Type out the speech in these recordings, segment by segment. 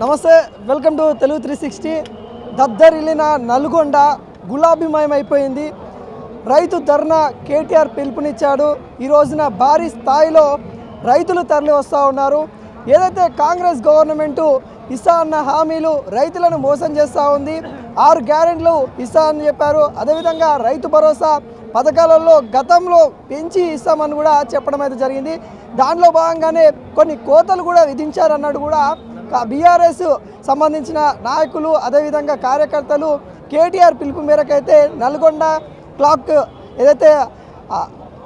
నమస్తే, welcome to Telugu 360. దద్దరిల్లిన Nalgonda గులాబీమయం అయిపోయింది. రైతు ధర్నా కేటీఆర్ పిలుపునిచ్చాడు. ఈ రోజున భారీ స్థాయిలో రైతులు తరలి వస్తూ ఉన్నారు. ఏదైతే కాంగ్రెస్ గవర్నమెంటు ఇస్తా అన్న హామీలు రైతులను మోసం చేస్తూ ఉంది. 6 గ్యారెంటీలు ఇస్తా అని చెప్పారు. అదేవిధంగా రైతు భరోసా పథకాలలో గతంలో పెంచి ఇస్తామని కూడా చెప్పడం అయితే జరిగింది. దానిలో భాగంగానే కొన్ని కోతలు కూడా విధించారన్నట్టు కూడా బీఆర్ఎస్ సంబంధించిన నాయకులు అదేవిధంగా కార్యకర్తలు కేటీఆర్ పిలుపు మేరకైతే నల్గొండ క్లాక్ ఏదైతే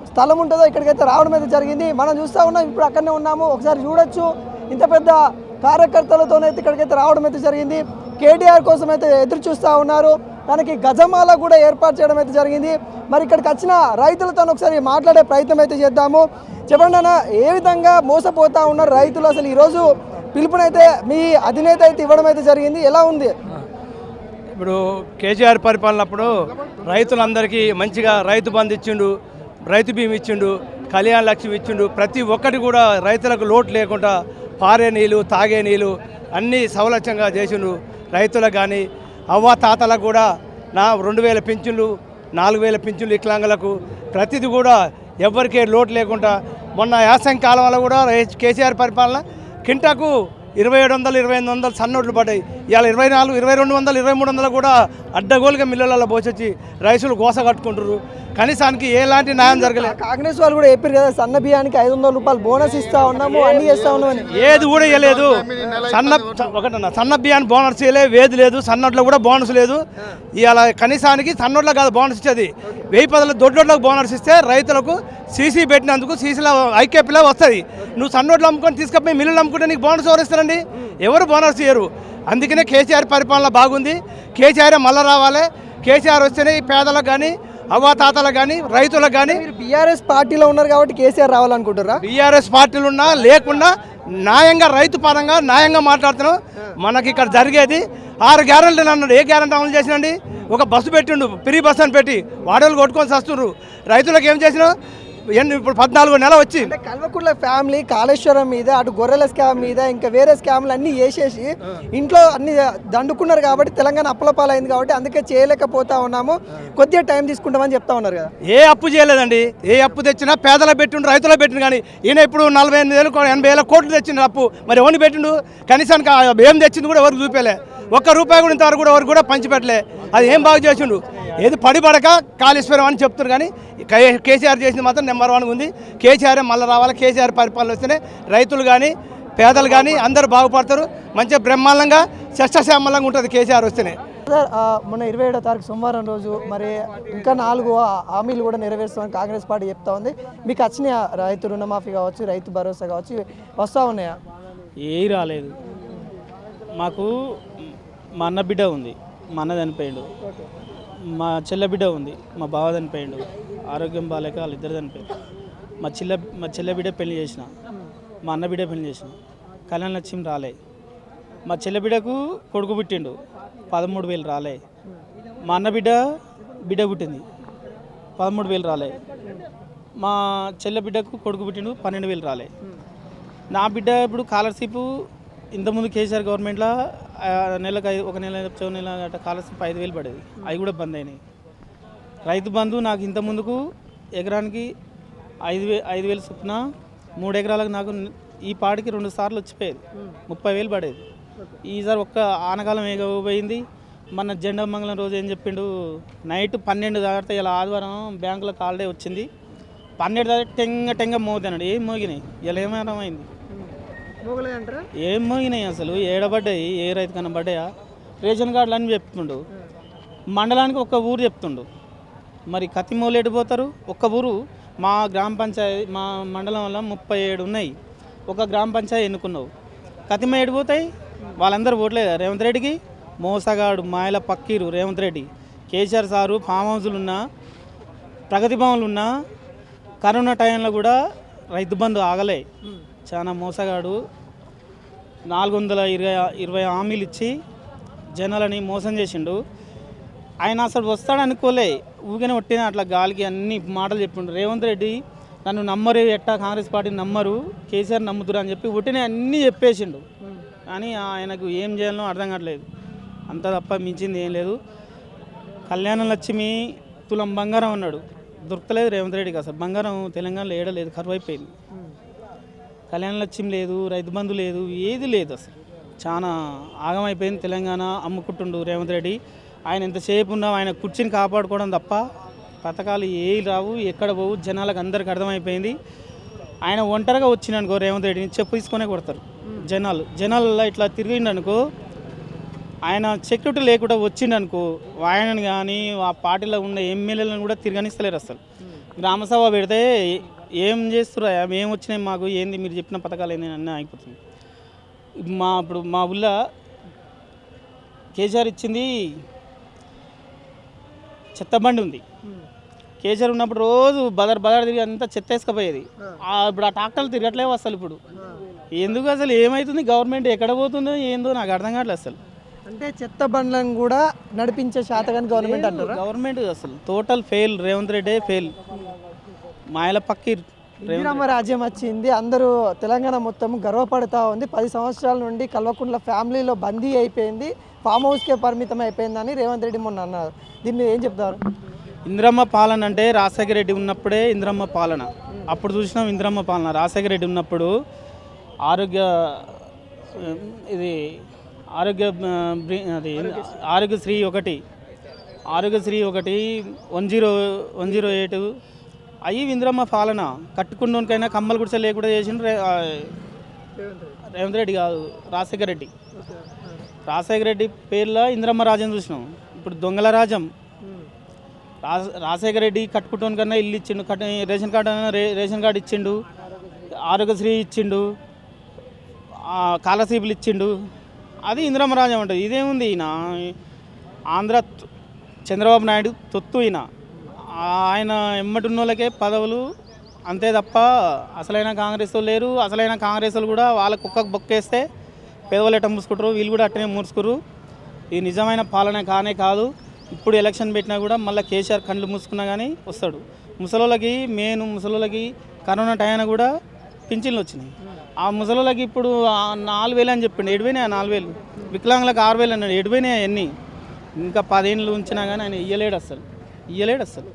స్థలం ఉంటుందో ఇక్కడికైతే రావడం అయితే జరిగింది. మనం చూస్తూ ఉన్నాం, ఇప్పుడు అక్కడనే ఉన్నాము. ఒకసారి చూడొచ్చు, ఇంత పెద్ద కార్యకర్తలతోనైతే ఇక్కడికైతే రావడం అయితే జరిగింది. కేటీఆర్ కోసం అయితే ఎదురు చూస్తూ ఉన్నారు. దానికి గజమాల కూడా ఏర్పాటు చేయడం అయితే జరిగింది. మరి ఇక్కడికి వచ్చిన రైతులతో ఒకసారి మాట్లాడే ప్రయత్నం అయితే చేద్దాము. చెప్పండి అన్న, ఏ విధంగా మోసపోతూ ఉన్నారు రైతులు? అసలు ఈరోజు పిలుపునైతే మీ అధినేత అయితే ఇవ్వడం అయితే జరిగింది, ఎలా ఉంది? ఇప్పుడు కేసీఆర్ పరిపాలనప్పుడు రైతులందరికీ మంచిగా రైతు బంధు ఇచ్చిండు, రైతు బీమా ఇచ్చిండు, కళ్యాణ లక్ష్మి ఇచ్చిండు. ప్రతి ఒక్కటి కూడా రైతులకు లోటు లేకుండా పారే నీళ్ళు, తాగే నీళ్ళు అన్నీ సౌలభ్యంగా చేసిండు. రైతులకు కానీ అవ్వ తాతలకు కూడా 2000 పింఛన్లు, 4000 పింఛన్లు వికలాంగులకు ప్రతిదీ కూడా ఎవరికే లోటు లేకుండా. మొన్న యాసంగి కాలంలో కూడా కేసీఆర్ పరిపాలన కింటాకు 2700, 2800 సన్నోట్లు పడ్డాయి. ఇవాళ 2400, 2200, 2300 కూడా అడ్డగోలుగా మిల్లులలో పోసొచ్చి రైతులు గోస కట్టుకుంటారు. కనీసానికి ఎలాంటి న్యాయం జరగలేదు. కాంగ్రెస్ వాళ్ళు కూడా చెప్పారు కదా, సన్న బియ్యానికి 500 రూపాయలు బోనస్ ఇస్తా ఉన్నాము, అన్ని చేస్తా ఉన్నామని. ఏది కూడా ఇవ్వలేదు. సన్న బియ్యాన్ని బోనస్ ఇవ్వలేదు, వేది లేదు, సన్నోట్లో కూడా బోనస్ లేదు. ఇవాళ కనీసానికి సన్నోట్లో కాదు బోనస్ ఇచ్చేది, 1000 దొడ్లోట్లకు బోనస్ ఇస్తే రైతులకు సీసీ పెట్టినందుకు సీసీలో ఐకేపీలో వస్తుంది. నువ్వు సన్నోట్లు అమ్ముకొని తీసుకపోయి మిల్లులు అమ్ముకుంటే నీకు బోనస్ ఎవరు ఇస్తారండి? ఎవరు బోనస్ ఇయ్యరు. అందుకనే కేసీఆర్ పరిపాలన బాగుంది. కేసీఆర్ మళ్ళీ రావాలి. కేసీఆర్ వస్తేనే పేదలకు కానీ అవ్వాతాతలకు కానీ రైతులకు కానీ. మీరు బీఆర్ఎస్ పార్టీలో ఉన్నారు కాబట్టి కేసీఆర్ రావాలనుకుంటారా? బీఆర్ఎస్ పార్టీలు ఉన్నా లేకుండా న్యాయంగా రైతు పరంగా న్యాయంగా మాట్లాడుతున్నాం. మనకి ఇక్కడ జరిగేది 6 గ్యారెంటీలు అన్నాడు. ఏ గ్యారెంటీ అమలు చేసినండి? ఒక బస్సు పెట్టిండు, ఫ్రీ బస్సు అని పెట్టి వాడోళ్ళు కొట్టుకొని వస్తున్నారు. రైతులకు ఏం చేసినా ఇప్పుడు 14 నెల వచ్చి కల్వకుంట్ల ఫ్యామిలీ కాళేశ్వరం మీద, అటు గొర్రెల స్కామ్ మీద, ఇంకా వేరే స్కామ్లు అన్నీ వేసేసి ఇంట్లో అన్ని దండుకున్నారు కాబట్టి తెలంగాణ అప్పులపాలైంది కాబట్టి అందుకే చేయలేకపోతా ఉన్నాము, కొద్దిగా టైం తీసుకుంటామని చెప్తా ఉన్నారు కదా. ఏ అప్పు చేయలేదండి. ఏ అప్పు తెచ్చినా పేదలకు పెట్టిండు, రైతులకు పెట్టిండు. కానీ ఈయన ఇప్పుడు 48,000, 80,000 కోట్లు తెచ్చిండు అప్పు. మరి ఎవరిని పెట్టిండు? కనీసానికి ఏం తెచ్చింది కూడా ఎవరికి చూపేలే. ₹1 కూడా ఇంతవరకు కూడా ఎవరికి కూడా పంచిపెట్టలే. అది ఏం బాగా చేసిండు? ఏది పడిపడక కాళేశ్వరం అని చెప్తున్నారు. కానీ కేసీఆర్ చేసింది మాత్రం నెంబర్ 1 ఉంది. కేసీఆర్ మళ్ళీ రావాలి. కేసీఆర్ పరిపాలన వస్తేనే రైతులు కానీ పేదలు కానీ అందరూ బాగుపడతారు. మంచిగా బ్రహ్మాండంగా సస్యశ్యామలంగా ఉంటుంది కేసీఆర్ వస్తేనే. మొన్న 27వ తారీఖు సోమవారం రోజు మరి ఇంకా 4 హామీలు కూడా నెరవేరుస్తామని కాంగ్రెస్ పార్టీ చెప్తా ఉంది. మీకు వచ్చిన రైతు రుణమాఫీ కావచ్చు, రైతు భరోసా కావచ్చు, వస్తూ ఉన్నాయా? ఏ రాలేదు. మాకు మా అన్న బిడ్డ ఉంది, మా అన్న చనిపోయిండు. మా చెల్లె బిడ్డ ఉంది, మా బావ చనిపోయిండు. ఆరోగ్యం బాగాలేక వాళ్ళిద్దరు చనిపోయారు. మా చెల్లె బిడ్డ పెళ్లి చేసిన, మా అన్న బిడ్డ పెళ్లి చేసిన. కళ్యాణ లక్ష్యం రాలే. మా చెల్లె బిడ్డకు కొడుకు పుట్టిండు, 13,000 రాలే. మా అన్న బిడ్డ పుట్టింది, 13,000 రాలే. మా చెల్లె బిడ్డకు కొడుకు పుట్టిండు, 12,000 రాలే. నా బిడ్డ ఇప్పుడు స్కాలర్షిప్ ఇంతకుముందు కేసీఆర్ గవర్నమెంట్లో నెలకు 1 నెల 2 నెల అట్లా స్కాలర్షిప్ 5,000 పడేది. అవి కూడా బంద్ అయినాయి. రైతు బంధు నాకు ఇంతకుముందుకు ఎకరానికి 5,000 చొప్పున 3 ఎకరాలకు నాకు ఈ పాటికి 2 సార్లు వచ్చిపోయేది, 30,000 పడేది. ఈసారి ఒక్క ఆనకాలం ఏగపోయింది. మన జెండా మంగళం రోజు ఏం చెప్పిండు, నైట్ 12 దాటితే ఇలా ఆదివారం బ్యాంకులో హాలిడే వచ్చింది, 12 దాటి టెంగ మోగుతాడు. ఏం మోగినాయి? ఇలా ఏమైంది? ఏం మోగినాయి? అసలు ఏడబడ్డాయి? ఏ రైతు కన్నా పడ్డాయా? రేషన్ కార్డులు అని చెప్తుండు. మండలానికి ఒక్క ఊరు చెప్తుండు. మరి కత్తిమూలు ఎడిపోతారు? ఒక్క ఊరు. మా గ్రామ పంచాయతీ, మా మండలం వల్ల 37 ఉన్నాయి. ఒక గ్రామ పంచాయతీ ఎన్నుకున్నావు, కత్తిమ ఎడిపోతాయి? వాళ్ళందరూ ఓట్లేదా రేవంత్ రెడ్డికి? మోసగాడు, మాయల పక్కీరు రేవంత్ రెడ్డి. కేసీఆర్ సారు ఫామ్ హౌజులు ఉన్నా, ప్రగతి భవన్లు ఉన్నా, కరోనా టైంలో కూడా రైతు బంధు ఆగలే. చాలా మోసగాడు. 420 హామీలు ఇచ్చి జనాలని మోసం చేసిండు. ఆయన అసలు వస్తాడు అనుకోలే, ఊరికనే ఒట్టిన అట్లా గాలికి అన్ని మాటలు చెప్పిండు. రేవంత్ రెడ్డి నన్ను నమ్మరు, ఎట్టా కాంగ్రెస్ పార్టీని నమ్మరు, కేసీఆర్ నమ్ముతురు అని చెప్పి ఒట్టినే అన్నీ చెప్పేసిండు. కానీ ఆయనకు ఏం చేయాలనో అర్థం కావట్లేదు. అంత తప్ప మించింది ఏం లేదు. కళ్యాణ లక్ష్మి తులం బంగారం అన్నాడు, దొరకలేదు రేవంత్ రెడ్డికి. అసలు బంగారం తెలంగాణలో ఏడలేదు, కరువు అయిపోయింది. కళ్యాణ లక్ష్మి లేదు, రైతు బంధు లేదు, ఏది లేదు. అసలు చాలా ఆగమైపోయింది తెలంగాణ. అమ్ముకుంటుండు రేవంత్ రెడ్డి. ఆయన ఎంతసేపు ఉన్నా ఆయన కుర్చీని కాపాడుకోవడం తప్ప పథకాలు ఏవి రావు, ఎక్కడ పోవు. జనాలకు అందరికి అర్థమైపోయింది. ఆయన ఒంటరిగా వచ్చిండనుకో రేవంత్ రెడ్డిని చెప్పు తీసుకొనే కొడతారు జనాలలో. ఇట్లా తిరిగిండనుకో, ఆయన సెక్యూరిటీ లేకుండా వచ్చిండనుకో, ఆయనని కానీ ఆ పార్టీలో ఉన్న ఎమ్మెల్యేలను కూడా తిరగనిస్తలేరు. అసలు గ్రామసభ పెడితే ఏం చేస్తురా, ఏం వచ్చినాయి మాకు, ఏంది మీరు చెప్పిన పథకాలు ఏంది అన్నీ అయిపోతుంది. ఇప్పుడు మా ఊళ్ళో కేసీఆర్ ఇచ్చింది చెత్త బండి ఉంది. కేసీఆర్ ఉన్నప్పుడు రోజు బదర్ తిరిగి అంతా చెత్త వేసుకపోయేది. ఇప్పుడు ఆ ట్రాక్టర్లు తిరగట్లేవు అసలు. ఇప్పుడు ఎందుకు అసలు ఏమవుతుంది, గవర్నమెంట్ ఎక్కడ పోతుందో ఏందో నాకు అర్థం కావట్లేదు అసలు. అంటే చెత్త బండ్లను కూడా నడిపించే శాతగాని గవర్నమెంట్ అంటారు. గవర్నమెంట్ అసలు total fail, Revanth Reddy fail. మాయల పక్కీర్ ఇందిరమ్మ రాజ్యం వచ్చింది, అందరూ తెలంగాణ మొత్తం గర్వపడుతూ ఉంది. 10 సంవత్సరాల నుండి కల్వకుంట్ల ఫ్యామిలీలో బందీ అయిపోయింది, ఫామ్ హౌస్కే పరిమితం అయిపోయిందని రేవంత్ రెడ్డి మొన్న అన్నారు. దీన్ని ఏం చెప్తారు? ఇందిరమ్మ పాలన అంటే రాజశేఖర రెడ్డి ఉన్నప్పుడే ఇందిరమ్మ పాలన. అప్పుడు చూసినాం ఇందిరమ్మ పాలన. రాజశేఖర రెడ్డి ఉన్నప్పుడు ఆరోగ్యశ్రీ ఒకటి 108 అయ్యి ఇందిరమ్మ పాలన. కట్టుకున్నోనికైనా కమ్మలు గుడిసె లేకుండా చేసిండు రేవంత్ రెడ్డి కాదు, రాజశేఖర రెడ్డి. రాజశేఖర రెడ్డి పేర్లో ఇందిరమ్మ రాజ్యం చూసినాం. ఇప్పుడు దొంగల రాజ్యం. రాజశేఖర రెడ్డి కట్టుకుంటోనికన్నా ఇల్లు ఇచ్చిండు, రేషన్ కార్డు ఇచ్చిండు, ఆరోగ్యశ్రీ ఇచ్చిండు, స్కాలర్షిప్లు ఇచ్చిండు. అది ఇందిరమ్మ రాజ్యం ఉంటుంది. ఇదేముంది, ఈయన ఆంధ్ర చంద్రబాబు నాయుడు తొత్తు. ఆయన ఎమ్మటి వాళ్ళకే పదవులు అంతే తప్ప అసలైన కాంగ్రెస్ వాళ్ళు లేరు. అసలైన కాంగ్రెస్ వాళ్ళు కూడా వాళ్ళ కుక్కకు బొక్కేస్తే పేదవాళ్ళు ఎట్ట మూసుకుంటారు, వీళ్ళు కూడా అట్టనే మూసుకురు. ఇది నిజమైన పాలన కానే కాదు. ఇప్పుడు ఎలక్షన్ పెట్టినా కూడా మళ్ళీ కేసీఆర్ కళ్ళు మూసుకున్నా కానీ వస్తాడు. ముసలోళ్ళకి కరోనా టైంలో కూడా పింఛన్లు వచ్చినాయి. ఆ ముసలోళ్ళకి ఇప్పుడు 4,000 అని చెప్పిండు, 7,000 4,000. వికలాంగులకు 6,000 అన్నాడు, 7,000 అన్నీ. ఇంకా 10 ఏళ్ళు ఉంచినా కానీ ఆయన ఇయ్యలేడు అసలు.